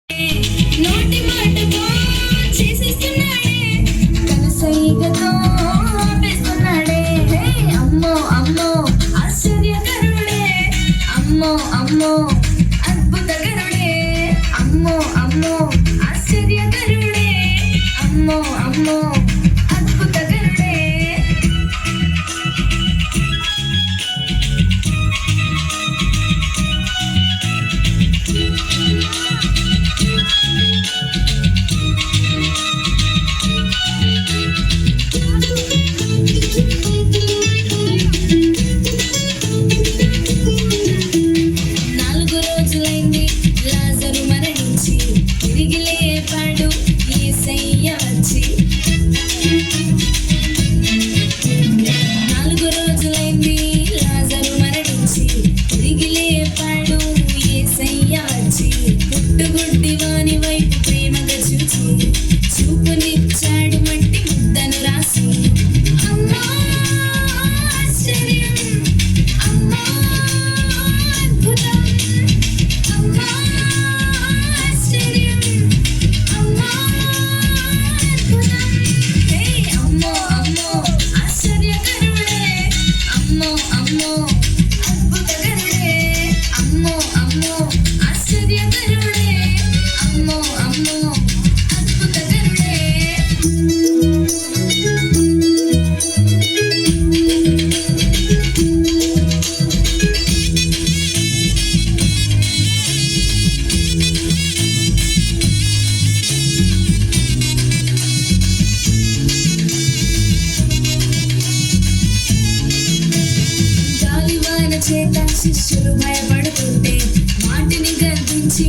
నోటి మాటతో చేసేస్తున్నాడే కనసైగతో ఆపేస్తున్నాడే అమ్మో అమ్మో ఆశ్చర్యకరుడే అమ్మో అమ్మో అద్భుతకరుడే అమ్మో అమ్మో ఆశ్చర్యకరుడే అమ్మో అమ్మో అద్భుతకరుడే పుట్టుగుడ్డివాని వైపు ప్రేమగా చూచి చూపునిచ్చాడు మట్టి ముద్దను రాసి అమ్మా ఆశ్చర్యం అమ్మా అద్భుతం అమ్మా ఆశ్చర్యం అమ్మా అద్భుతం హే అమ్మో అమ్మో ఆశ్చర్యకరుడే అమ్మో అమ్మో అద్భుతకరుడే అమ్మో అమ్మో ఆశ్చర్యకరుడే అమ్మో అమ్మో అద్భుతకరుడే గాలివాన చేత శిష్యులు భయపడుతుంటే మాటిని గర్జించి